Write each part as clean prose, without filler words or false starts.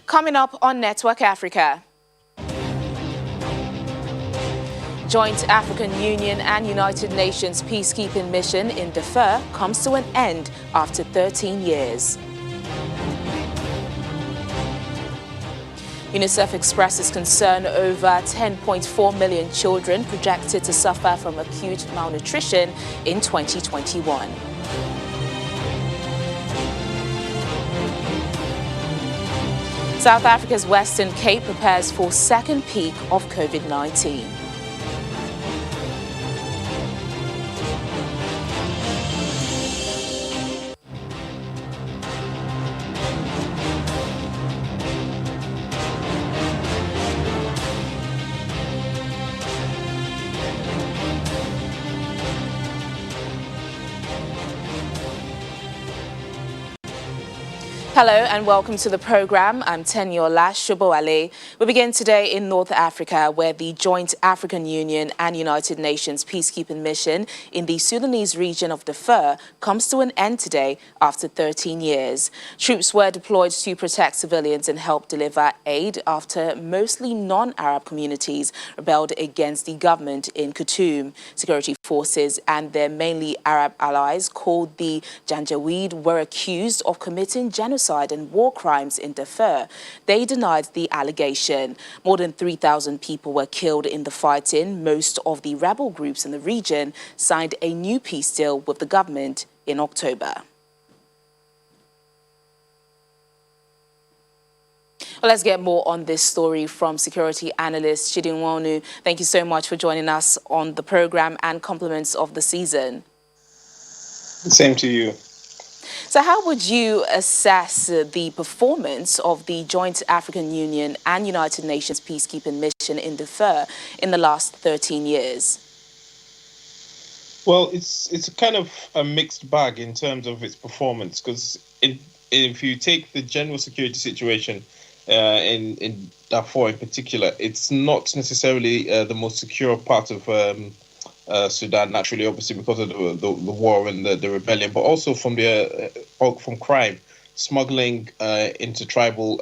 Coming up on Network Africa. Joint African Union and United Nations peacekeeping mission in Darfur comes to an end after 13 years. UNICEF expresses concern over 10.4 million children projected to suffer from acute malnutrition in 2021. South Africa's Western Cape prepares for second peak of COVID-19. Hello and welcome to the program. I'm Tenyola Shobowale. We begin today in North Africa, where the Joint African Union and United Nations peacekeeping mission in the Sudanese region of Darfur comes to an end today after 13 years. Troops were deployed to protect civilians and help deliver aid after mostly non-Arab communities rebelled against the government in Khartoum. Security forces and their mainly Arab allies, called the Janjaweed, were accused of committing genocide and war crimes in Darfur. They denied the allegation. More than 3,000 people were killed in the fighting. Most of the rebel groups in the region signed a new peace deal with the government in October. Well, let's get more on this story from security analyst Chidi Nwonu. Thank you so much for joining us on the program, and compliments of the season. Same to you. So how would you assess the performance of the Joint African Union and United Nations peacekeeping mission in Darfur in the last 13 years? Well, it's kind of a mixed bag in terms of its performance, because if you take the general security situation in Darfur in particular, it's not necessarily the most secure part of Sudan, naturally, obviously, because of the war and the rebellion, but also from crime, smuggling into tribal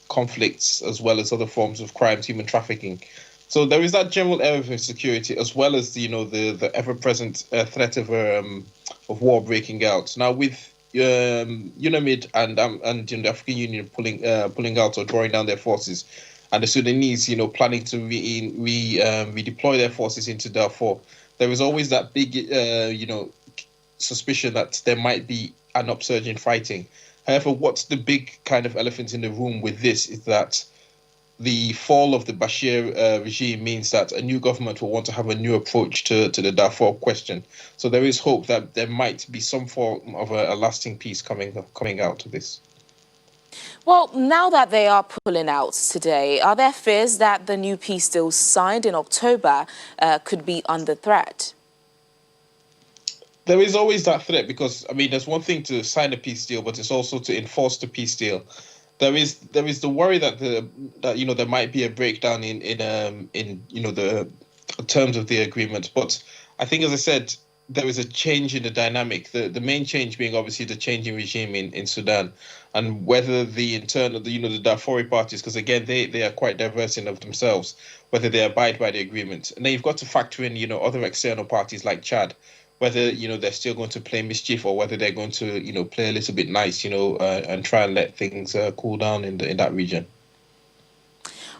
conflicts, as well as other forms of crimes, human trafficking. So there is that general area of insecurity, as well as the ever-present threat of war breaking out. Now, with UNAMID and the African Union pulling out or drawing down their forces, and the Sudanese, planning to redeploy their forces into Darfur, there is always that big, suspicion that there might be an upsurge in fighting. However, what's the big kind of elephant in the room with this is that the fall of the Bashir regime means that a new government will want to have a new approach to the Darfur question. So there is hope that there might be some form of a lasting peace coming out of this. Well, now that they are pulling out today, are there fears that the new peace deal signed in October could be under threat? There is always that threat, because, there's one thing to sign a peace deal, but it's also to enforce the peace deal. There is the worry that there might be a breakdown in the terms of the agreement. But I think, as I said, there is a change in the dynamic. The main change being obviously the change in regime in Sudan, and whether the internal, the Darfuri parties, because again they are quite diverse in of themselves, whether they abide by the agreement. And then you've got to factor in other external parties like Chad, whether they're still going to play mischief, or whether they're going to play a little bit nice, and try and let things cool down in that region.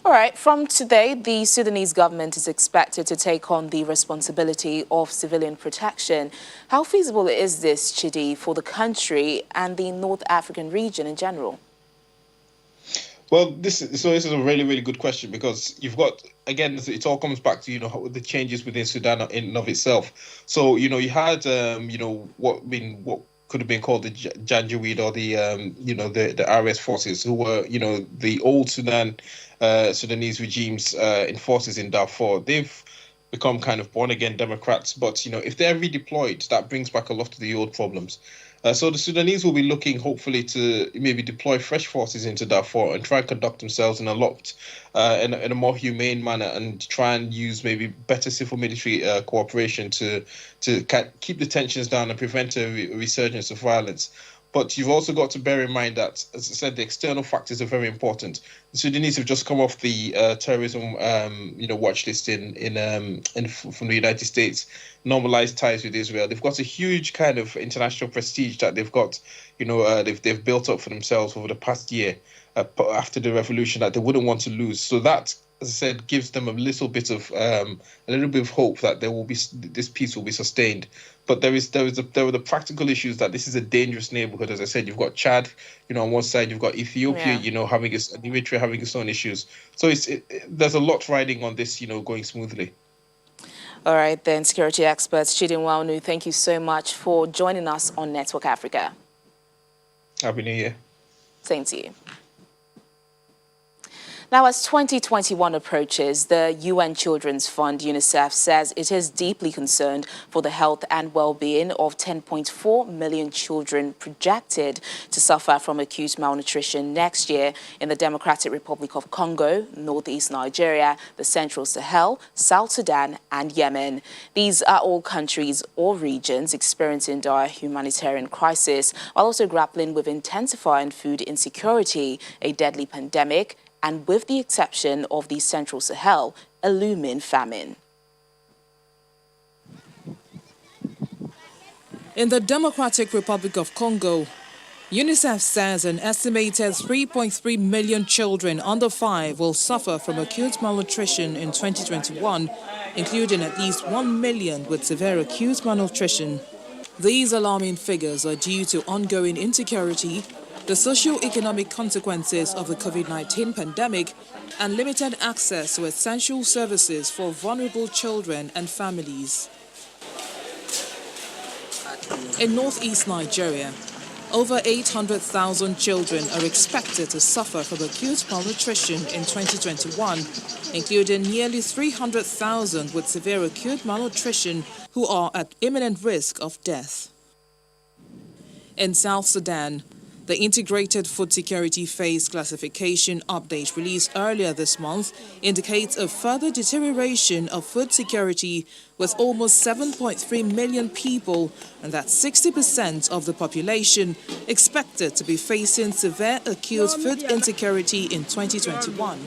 All right, from today, the Sudanese government is expected to take on the responsibility of civilian protection. How feasible is this, Chidi, for the country and the North African region in general? Well, this is a really, really good question, because you've got, again, it all comes back to, the changes within Sudan in and of itself. So, you had, what could have been called the Janjaweed, or the RS forces, who were, the old Sudanese regime's enforcers in Darfur. They've become kind of born-again Democrats, but, if they're redeployed, that brings back a lot of the old problems. So the Sudanese will be looking, hopefully, to maybe deploy fresh forces into Darfur and try and conduct themselves in a locked, in a more humane manner, and try and use maybe better civil-military cooperation to keep the tensions down and prevent a resurgence of violence. But you've also got to bear in mind that, as I said, the external factors are very important. The Sudanese have just come off the terrorism, watch list from the United States, normalized ties with Israel. They've got a huge kind of international prestige that they've got, they've built up for themselves over the past year after the revolution that they wouldn't want to lose. So that, as I said, gives them a little bit of hope that this peace will be sustained. But there were the practical issues that this is a dangerous neighborhood. As I said, you've got Chad, on one side, you've got Ethiopia, having Eritrea having its own issues. So there's a lot riding on this, going smoothly. All right, then, security experts, Chidin Waunu, thank you so much for joining us on Network Africa. Happy New Year. Same to you. Now, as 2021 approaches, the UN Children's Fund, UNICEF, says it is deeply concerned for the health and well-being of 10.4 million children projected to suffer from acute malnutrition next year in the Democratic Republic of Congo, northeast Nigeria, the Central Sahel, South Sudan, and Yemen. These are all countries or regions experiencing dire humanitarian crisis, while also grappling with intensifying food insecurity, a deadly pandemic, and with the exception of the Central Sahel, a looming famine. In the Democratic Republic of Congo, UNICEF says an estimated 3.3 million children under 5 will suffer from acute malnutrition in 2021, including at least 1 million with severe acute malnutrition. These alarming figures are due to ongoing insecurity, the socio-economic consequences of the COVID-19 pandemic, and limited access to essential services for vulnerable children and families. In northeast Nigeria, over 800,000 children are expected to suffer from acute malnutrition in 2021, including nearly 300,000 with severe acute malnutrition who are at imminent risk of death. In South Sudan, the Integrated Food Security Phase Classification update released earlier this month indicates a further deterioration of food security with almost 7.3 million people, and that 60% of the population expected to be facing severe acute food insecurity in 2021.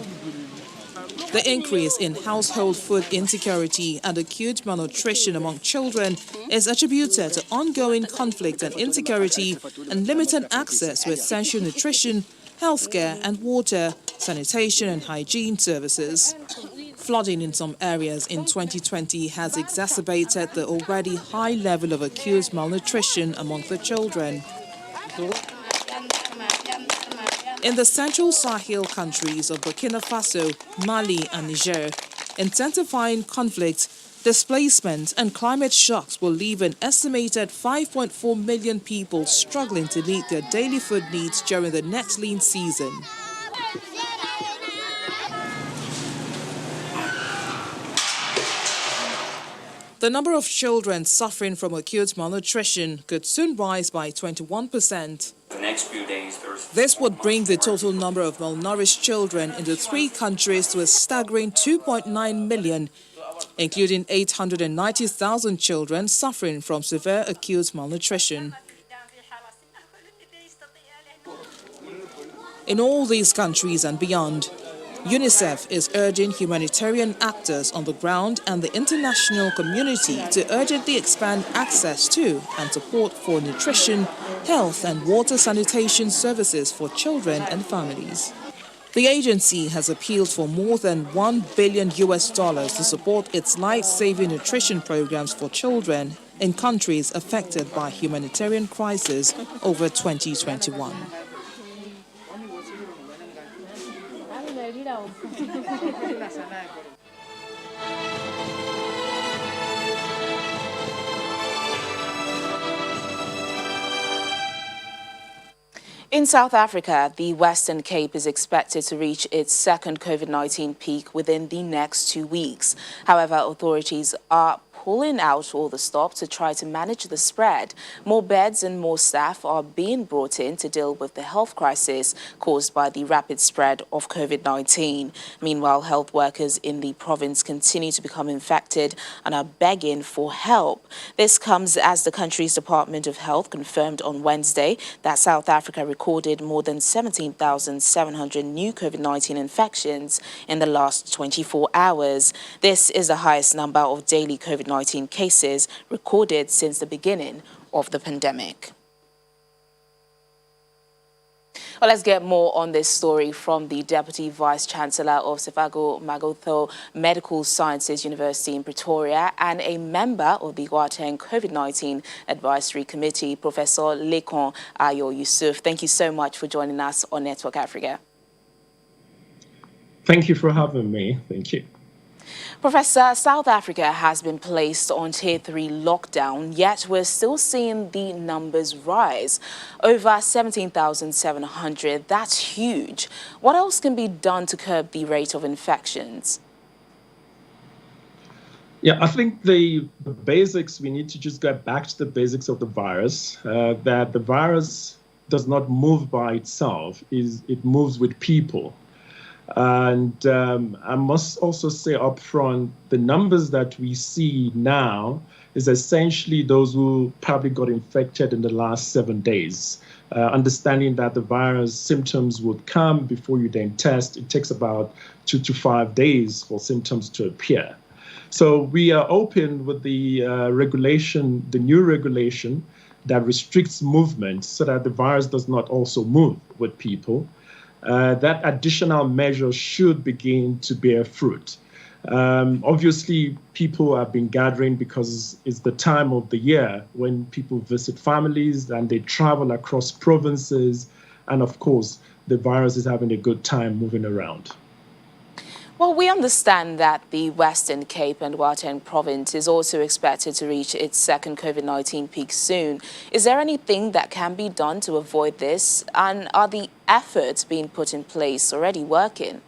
The increase in household food insecurity and acute malnutrition among children is attributed to ongoing conflict and insecurity and limited access to essential nutrition, healthcare and water, sanitation and hygiene services. Flooding in some areas in 2020 has exacerbated the already high level of acute malnutrition among the children. In the Central Sahel countries of Burkina Faso, Mali and Niger, intensifying conflicts, displacement and climate shocks will leave an estimated 5.4 million people struggling to meet their daily food needs during the next lean season. The number of children suffering from acute malnutrition could soon rise by 21%. The next few days, this would bring the total number of malnourished children in the 3 countries to a staggering 2.9 million, including 890,000 children suffering from severe acute malnutrition. In all these countries and beyond, UNICEF is urging humanitarian actors on the ground and the international community to urgently expand access to and support for nutrition, health and water sanitation services for children and families. The agency has appealed for more than $1 billion to support its life-saving nutrition programs for children in countries affected by humanitarian crisis over 2021. In South Africa, the Western Cape is expected to reach its second COVID-19 peak within the next 2 weeks. However, authorities are pulling out all the stops to try to manage the spread. More beds and more staff are being brought in to deal with the health crisis caused by the rapid spread of COVID-19. Meanwhile, health workers in the province continue to become infected and are begging for help. This comes as the country's Department of Health confirmed on Wednesday that South Africa recorded more than 17,700 new COVID-19 infections in the last 24 hours. This is the highest number of daily COVID-19 cases recorded since the beginning of the pandemic. Well, let's get more on this story from the Deputy Vice-Chancellor of Sefago Magotho Medical Sciences University in Pretoria and a member of the Gauteng COVID-19 Advisory Committee, Professor Lekon Ayo Yusuf. Thank you so much for joining us on Network Africa. Thank you for having me. Thank you. Professor, South Africa has been placed on Tier 3 lockdown, yet we're still seeing the numbers rise. Over 17,700, that's huge. What else can be done to curb the rate of infections? Yeah, I think the basics, we need to just go back to the basics of the virus, that the virus does not move by itself, it moves with people. And I must also say up front, the numbers that we see now is essentially those who probably got infected in the last 7 days. Understanding that the virus symptoms would come before you then test, it takes about 2 to 5 days for symptoms to appear. So we are open with the regulation, the new regulation that restricts movement so that the virus does not also move with people. That additional measure should begin to bear fruit. Obviously, people have been gathering because it's the time of the year when people visit families and they travel across provinces. And of course, the virus is having a good time moving around. Well, we understand that the Western Cape and Gauteng province is also expected to reach its second COVID-19 peak soon. Is there anything that can be done to avoid this? And are the efforts being put in place already working?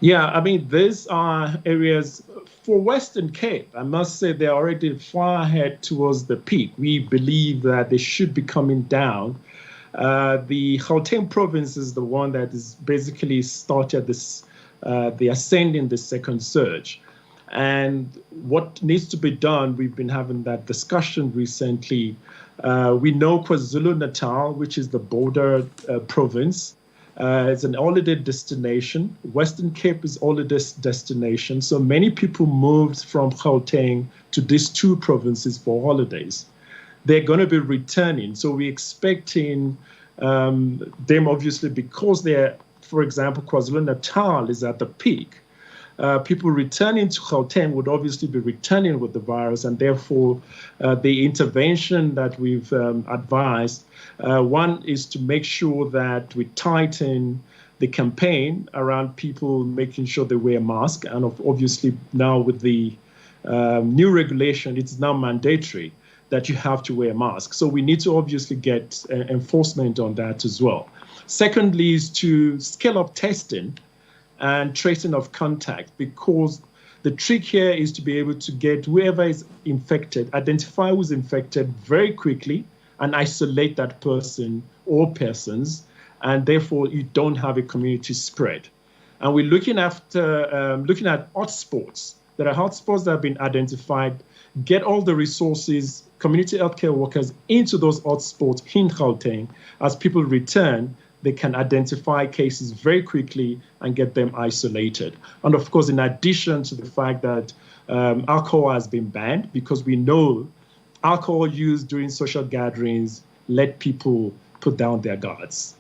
Yeah, I mean, these are areas for Western Cape. I must say they're already far ahead towards the peak. We believe that they should be coming down. The Gauteng province is the one that is basically started this, the ascending the second surge. And what needs to be done, we've been having that discussion recently. We know KwaZulu-Natal, which is the border province, it's an holiday destination. Western Cape is holiday destination. So many people moved from Gauteng to these two provinces for holidays. They're going to be returning. So we're expecting them, obviously, because they're, for example, KwaZulu-Natal is at the peak. People returning to Gauteng would obviously be returning with the virus, and therefore the intervention that we've advised, one is to make sure that we tighten the campaign around people making sure they wear masks, and obviously now with the new regulation, it's now mandatory that you have to wear masks. So we need to obviously get enforcement on that as well. Secondly is to scale up testing and tracing of contact, because the trick here is to be able to get whoever is infected, identify who's infected very quickly and isolate that person or persons, and therefore you don't have a community spread. And we're looking after looking at hotspots. There are hotspots that have been identified. Get all the resources, community healthcare workers into those hotspots in Gauteng. As people return, they can identify cases very quickly and get them isolated. And of course, in addition to the fact that alcohol has been banned, because we know alcohol used during social gatherings let people put down their guards.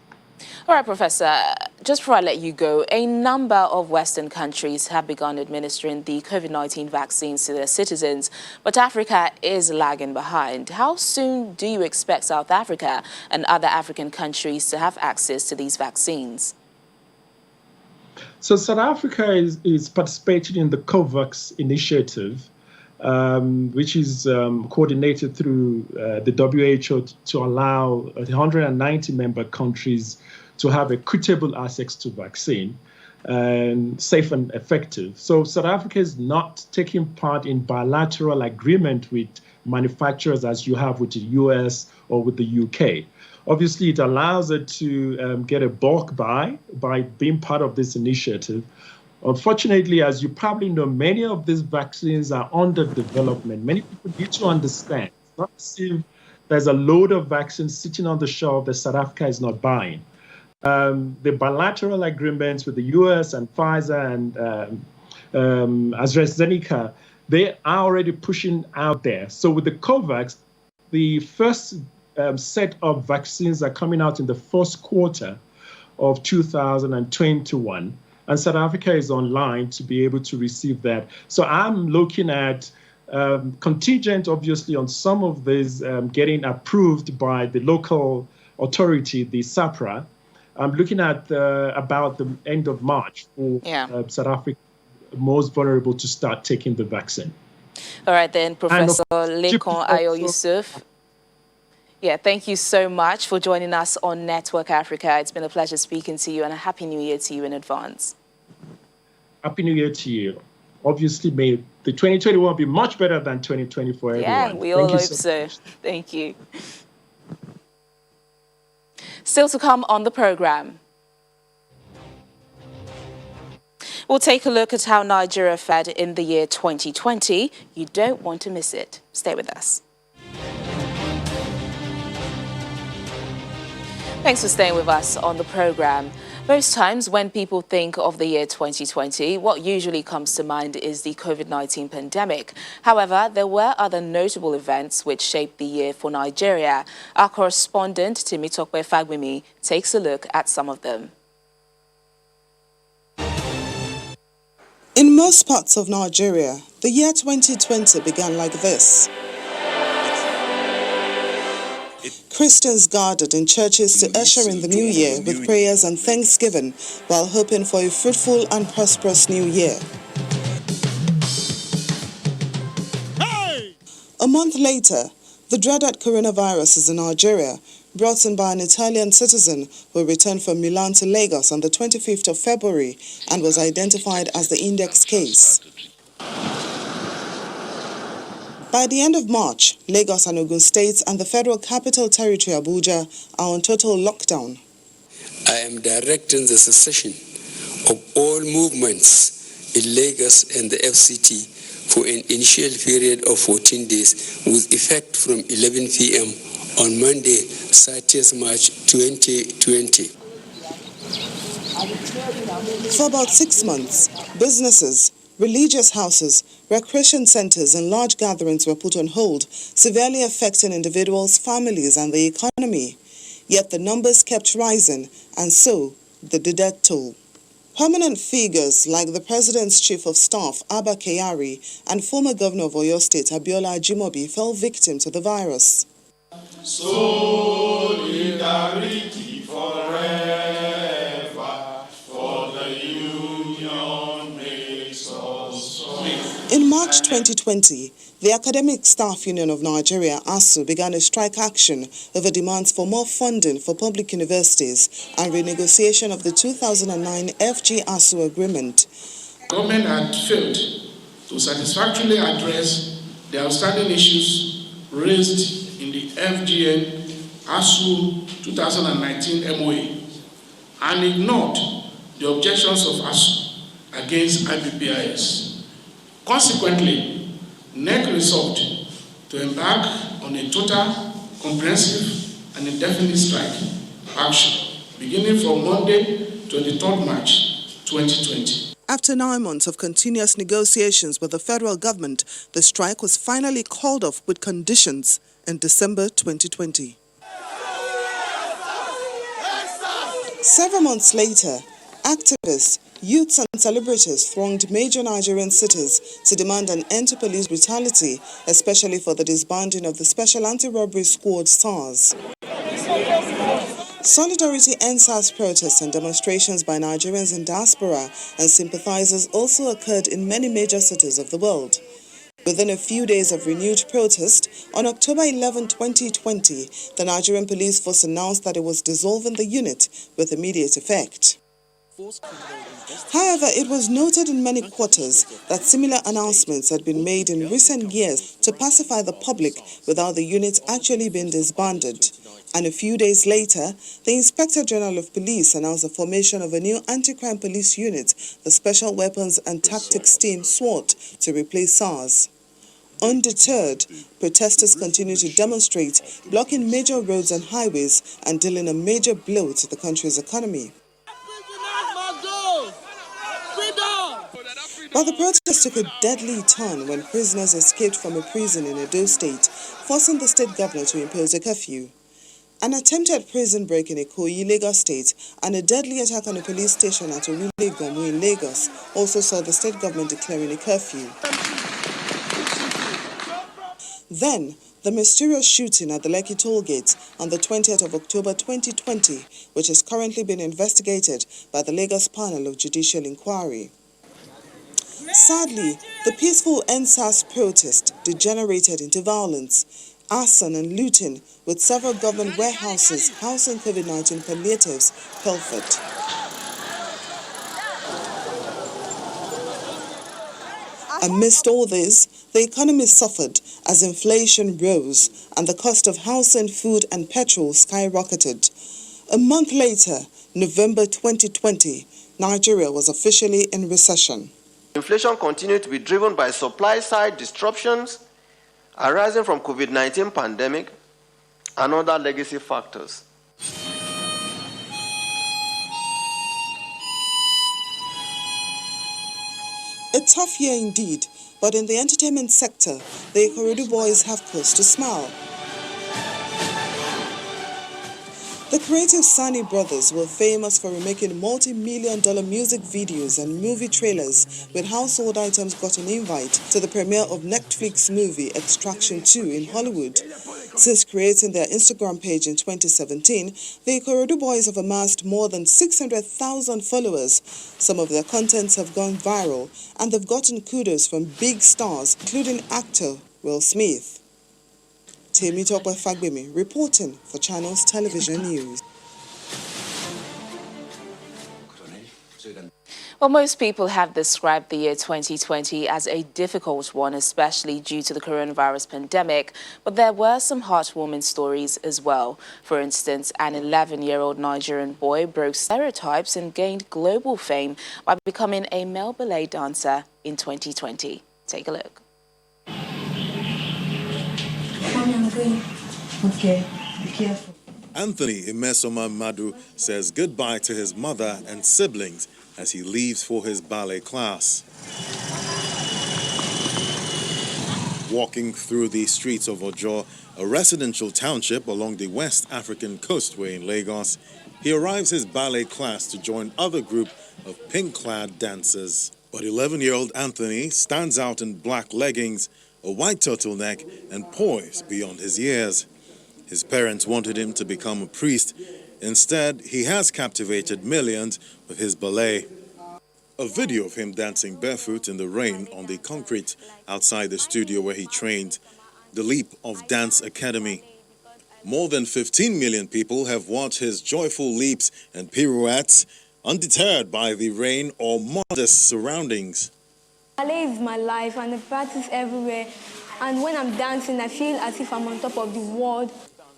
All right, Professor, just before I let you go, a number of Western countries have begun administering the COVID-19 vaccines to their citizens, but Africa is lagging behind. How soon do you expect South Africa and other African countries to have access to these vaccines? So South Africa is participating in the COVAX initiative, which is coordinated through the WHO to allow 190 member countries to have equitable access to vaccine. safe and effective. So South Africa is not taking part in bilateral agreement with manufacturers as you have with the US or with the UK. Obviously, it allows it to get a bulk buy by being part of this initiative. Unfortunately, as you probably know, many of these vaccines are under development. Many people need to understand. It's not as if there's a load of vaccines sitting on the shelf that South Africa is not buying. The bilateral agreements with the US and Pfizer and AstraZeneca, they are already pushing out there. So with the COVAX, the first set of vaccines are coming out in the first quarter of 2021. And South Africa is online to be able to receive that. So I'm looking at contingent, obviously, on some of these getting approved by the local authority, the SAPRA. I'm looking at about the end of March for South Africa most vulnerable to start taking the vaccine. All right, then, Professor Lekon Ayo Yusuf. Yeah, thank you so much for joining us on Network Africa. It's been a pleasure speaking to you, and a Happy New Year to you in advance. Happy New Year to you. Obviously, may the 2021 be much better than 2020 for everyone. Yeah, we all hope so. Thank you. Still to come on the program, we'll take a look at how Nigeria fared in the year 2020. You don't want to miss it. Stay with us. Thanks for staying with us on the program. Most times when people think of the year 2020, what usually comes to mind is the COVID-19 pandemic. However, there were other notable events which shaped the year for Nigeria. Our correspondent, Temitope Fagbemi, takes a look at some of them. In most parts of Nigeria, the year 2020 began like this. Christians gathered in churches to usher in the new year with prayers and thanksgiving while hoping for a fruitful and prosperous new year. A month later, the dreaded coronavirus in Nigeria, brought in by an Italian citizen who returned from Milan to Lagos on the 25th of February and was identified as the index case. By the end of March, Lagos and Ogun States and the Federal Capital Territory, Abuja, are on total lockdown. I am directing the cessation of all movements in Lagos and the FCT for an initial period of 14 days with effect from 11 p.m. on Monday, 30th March 2020. For about 6 months, businesses, religious houses, recreation centers and large gatherings were put on hold, severely affecting individuals, families and the economy. Yet the numbers kept rising, and so the death toll. Prominent figures like the President's Chief of Staff, Abba Kyari, and former Governor of Oyo State, Abiola Ajimobi, fell victim to the virus. Solidarity forever, for the union makes us strong. In March 2020, the Academic Staff Union of Nigeria, ASU, began a strike action over demands for more funding for public universities and renegotiation of the 2009 FG-ASU agreement. Government had failed to satisfactorily address the outstanding issues raised in the FGN-ASU 2019 MOA and ignored the objections of ASU against IPPIS. Consequently, NEC resolved to embark on a total, comprehensive and indefinite strike action beginning from Monday, 23rd March 2020. After 9 months of continuous negotiations with the federal government, the strike was finally called off with conditions in December 2020. Several months later, activists, youths and celebrities thronged major Nigerian cities to demand an end to police brutality, especially for the disbanding of the Special Anti-Robbery Squad SARS. Solidarity NSAS protests and demonstrations by Nigerians in diaspora and sympathizers also occurred in many major cities of the world. Within a few days of renewed protest, on October 11, 2020, the Nigerian Police Force announced that it was dissolving the unit with immediate effect. However, it was noted in many quarters that similar announcements had been made in recent years to pacify the public without the unit actually being disbanded. And a few days later, the Inspector General of Police announced the formation of a new anti-crime police unit, the Special Weapons and Tactics Team SWAT, to replace SARS. Undeterred, protesters continue to demonstrate, blocking major roads and highways and dealing a major blow to the country's economy. But the protest took a deadly turn when prisoners escaped from a prison in Edo State, forcing the state governor to impose a curfew. An attempted prison break in Ikoyi, Lagos State, and a deadly attack on a police station at Orile-Gomu in Lagos also saw the state government declaring a curfew. Then, the mysterious shooting at the Lekki toll gate on the 20th of October 2020, which is currently being investigated by the Lagos Panel of Judicial Inquiry. Sadly, the peaceful NSAS protest degenerated into violence, arson and looting, with several government warehouses housing COVID-19 palliatives pilfered. Amidst all this, the economy suffered as inflation rose and the cost of housing, food and petrol skyrocketed. A month later, November 2020, Nigeria was officially in recession. Inflation continued to be driven by supply-side disruptions arising from COVID-19 pandemic and other legacy factors. A tough year indeed, but in the entertainment sector, the Ikorodu boys have cause to smile. The creative Sani brothers were famous for remaking multi-million-dollar music videos and movie trailers, with household items got an invite to the premiere of Netflix movie Extraction 2 in Hollywood. Since creating their Instagram page in 2017, the Ikorodu boys have amassed more than 600,000 followers. Some of their contents have gone viral, and they've gotten kudos from big stars, including actor Will Smith. Temitope Fagbemi reporting for Channels Television News. Well, most people have described the year 2020 as a difficult one, especially due to the coronavirus pandemic. But there were some heartwarming stories as well. For instance, an 11-year-old Nigerian boy broke stereotypes and gained global fame by becoming a male ballet dancer in 2020. Take a look. Okay, be careful. Anthony Imesoma Madu says goodbye to his mother and siblings as he leaves for his ballet class. Walking through the streets of Ojo, a residential township along the West African coastway in Lagos, he arrives his ballet class to join other group of pink-clad dancers. But 11-year-old Anthony stands out in black leggings, a white turtleneck, and poise beyond his years. His parents wanted him to become a priest. Instead, he has captivated millions with his ballet. A video of him dancing barefoot in the rain on the concrete outside the studio where he trained, the Leap of Dance Academy. More than 15 million people have watched his joyful leaps and pirouettes, undeterred by the rain or modest surroundings. Ballet is my life and I practice everywhere. And when I'm dancing, I feel as if I'm on top of the world.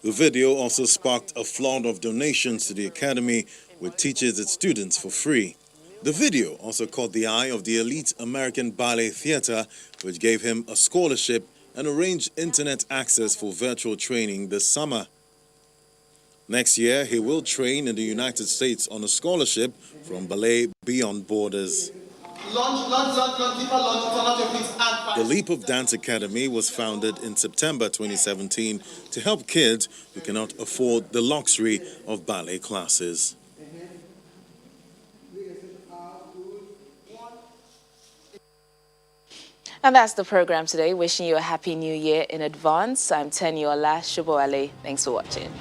The video also sparked a flood of donations to the academy, which teaches its students for free. The video also caught the eye of the elite American Ballet Theatre, which gave him a scholarship and arranged internet access for virtual training this summer. Next year, he will train in the United States on a scholarship from Ballet Beyond Borders. The Leap of Dance Academy was founded in September 2017 to help kids who cannot afford the luxury of ballet classes. And that's the program today. Wishing you a happy new year in advance. I'm Tenyola Shuboale. Thanks for watching.